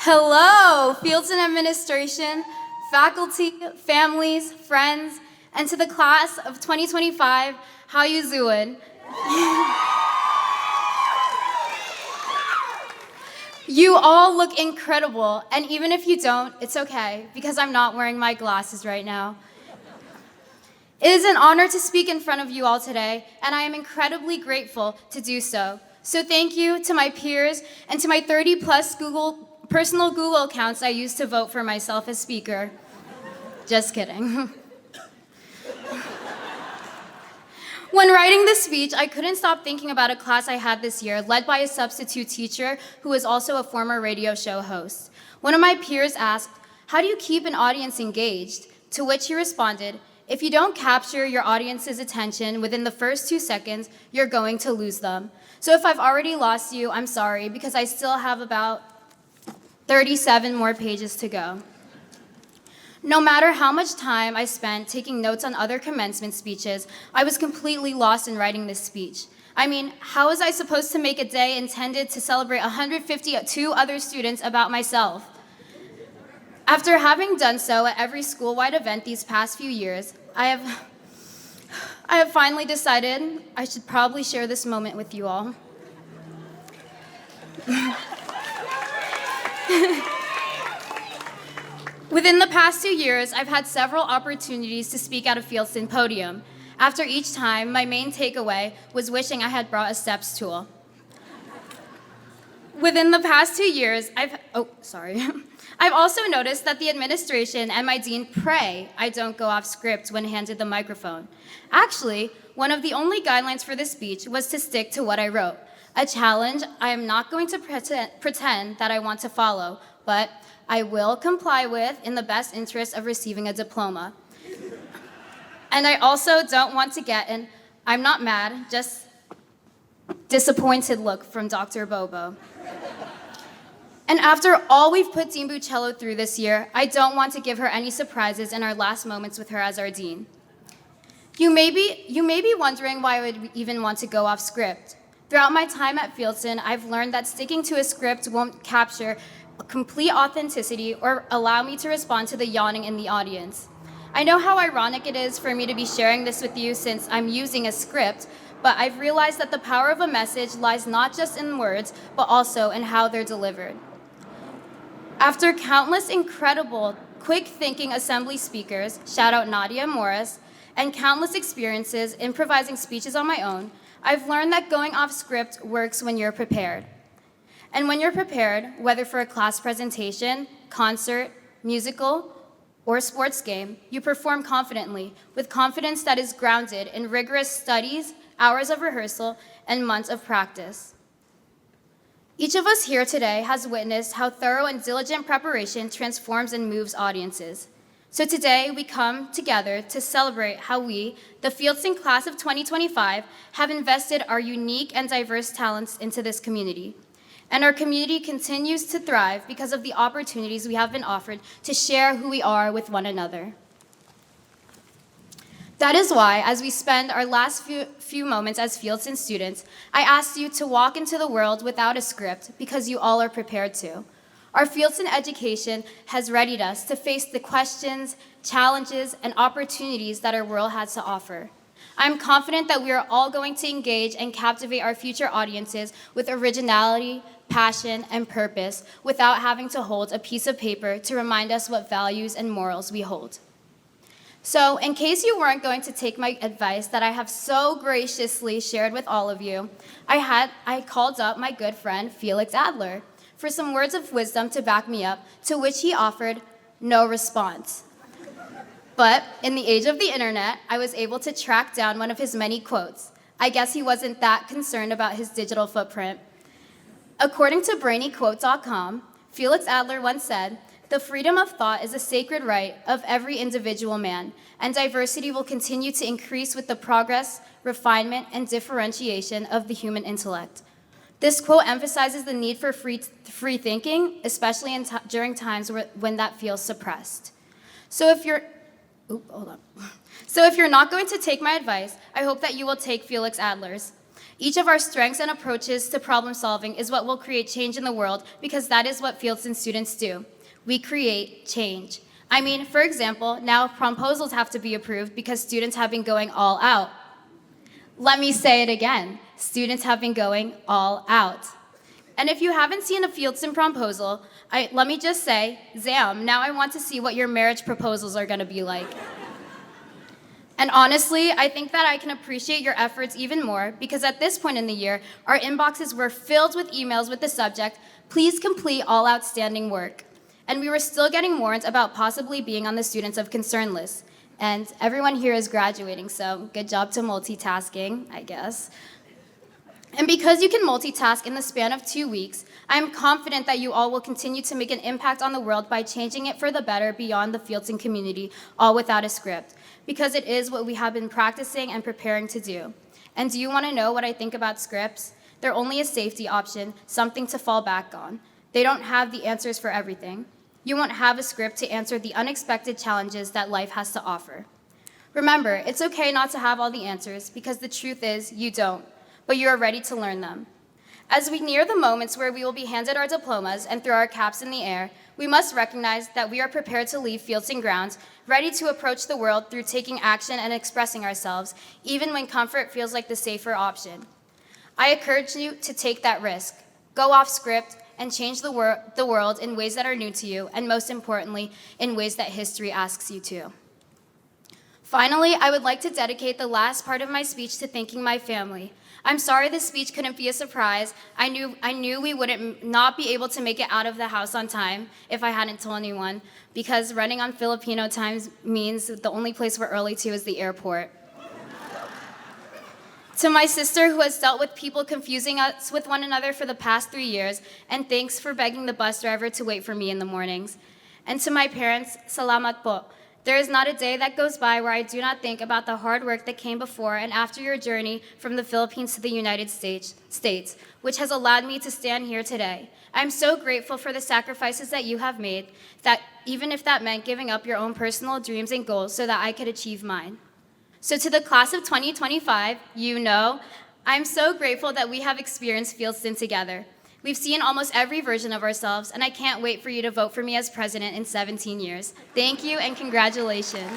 Hello, Fieldston administration, faculty, families, friends, and to the class of 2025, how you doing? You all look incredible, and even if you don't, it's okay, because I'm not wearing my glasses right now. It is an honor to speak in front of you all today, and I am incredibly grateful to do so. So thank you to my peers and to my 30-plus personal Google accounts I used to vote for myself as speaker. Just kidding. When writing this speech, I couldn't stop thinking about a class I had this year, led by a substitute teacher who was also a former radio show host. One of my peers asked, "How do you keep an audience engaged?" To which he responded, "If you don't capture your audience's attention within the first 2 seconds, you're going to lose them." So if I've already lost you, I'm sorry, because I still have about 37 more pages to go. No matter how much time I spent taking notes on other commencement speeches, I was completely lost in writing this speech. I mean, how was I supposed to make a day intended to celebrate 152 other students about myself? After having done so at every school-wide event these past few years, I have finally decided I should probably share this moment with you all. Within the past 2 years, I've had several opportunities to speak at a Fieldston podium. After each time, my main takeaway was wishing I had brought a steps tool. Within the past 2 years, I've also noticed that the administration and my dean pray I don't go off script when handed the microphone. Actually, one of the only guidelines for this speech was to stick to what I wrote, a challenge I am not going to pretend that I want to follow, but I will comply with in the best interest of receiving a diploma. And I also don't want to get an "I'm not mad, just disappointed" look from Dr. Bobo. And after all we've put Dean Buccello through this year, I don't want to give her any surprises in our last moments with her as our dean. You may be wondering why I would even want to go off script. Throughout my time at Fieldston, I've learned that sticking to a script won't capture complete authenticity or allow me to respond to the yawning in the audience. I know how ironic it is for me to be sharing this with you since I'm using a script, but I've realized that the power of a message lies not just in words, but also in how they're delivered. After countless incredible, quick-thinking assembly speakers, shout out Nadia Morris, and countless experiences improvising speeches on my own, I've learned that going off script works when you're prepared. And when you're prepared, whether for a class presentation, concert, musical, or sports game, you perform confidently, with confidence that is grounded in rigorous studies, hours of rehearsal, and months of practice. Each of us here today has witnessed how thorough and diligent preparation transforms and moves audiences. So today, we come together to celebrate how we, the Fieldston class of 2025, have invested our unique and diverse talents into this community. And our community continues to thrive because of the opportunities we have been offered to share who we are with one another. That is why, as we spend our last few moments as Fieldston students, I asked you to walk into the world without a script because you all are prepared to. Our Fieldston education has readied us to face the questions, challenges, and opportunities that our world has to offer. I'm confident that we are all going to engage and captivate our future audiences with originality, passion, and purpose without having to hold a piece of paper to remind us what values and morals we hold. So, in case you weren't going to take my advice that I have so graciously shared with all of you, I called up my good friend Felix Adler for some words of wisdom to back me up, to which he offered no response. But in the age of the internet, I was able to track down one of his many quotes. I guess he wasn't that concerned about his digital footprint. According to brainyquote.com, Felix Adler once said, "The freedom of thought is a sacred right of every individual man, and diversity will continue to increase with the progress, refinement, and differentiation of the human intellect." This quote emphasizes the need for free thinking, especially during times when that feels suppressed. So if you're not going to take my advice, I hope that you will take Felix Adler's. Each of our strengths and approaches to problem solving is what will create change in the world, because that is what Fieldston students do. We create change. I mean, for example, now proposals have to be approved because students have been going all out. Let me say it again. Students have been going all out. And if you haven't seen a Fieldston proposal, let me just say, Zam, now I want to see what your marriage proposals are going to be like. And honestly, I think that I can appreciate your efforts even more, because at this point in the year, our inboxes were filled with emails with the subject, "Please complete all outstanding work." And we were still getting warned about possibly being on the Students of Concern list. And everyone here is graduating, so good job to multitasking, I guess. And because you can multitask in the span of 2 weeks, I am confident that you all will continue to make an impact on the world by changing it for the better beyond the Fieldston community, all without a script, because it is what we have been practicing and preparing to do. And do you want to know what I think about scripts? They're only a safety option, something to fall back on. They don't have the answers for everything. You won't have a script to answer the unexpected challenges that life has to offer. Remember, it's okay not to have all the answers, because the truth is you don't, but you are ready to learn them. As we near the moments where we will be handed our diplomas and throw our caps in the air, we must recognize that we are prepared to leave Fieldston grounds, ready to approach the world through taking action and expressing ourselves, even when comfort feels like the safer option. I encourage you to take that risk. Go off script and change the world in ways that are new to you, and most importantly, in ways that history asks you to. Finally, I would like to dedicate the last part of my speech to thanking my family. I'm sorry this speech couldn't be a surprise. I knew we wouldn't not be able to make it out of the house on time if I hadn't told anyone, because running on Filipino times means the only place we're early to is the airport. To my sister, who has dealt with people confusing us with one another for the past 3 years, and thanks for begging the bus driver to wait for me in the mornings. And to my parents, salamat po. There is not a day that goes by where I do not think about the hard work that came before and after your journey from the Philippines to the United States, which has allowed me to stand here today. I'm so grateful for the sacrifices that you have made, that even if that meant giving up your own personal dreams and goals so that I could achieve mine. So to the class of 2025, I'm so grateful that we have experienced Fieldston together. We've seen almost every version of ourselves, and I can't wait for you to vote for me as president in 17 years. Thank you and congratulations.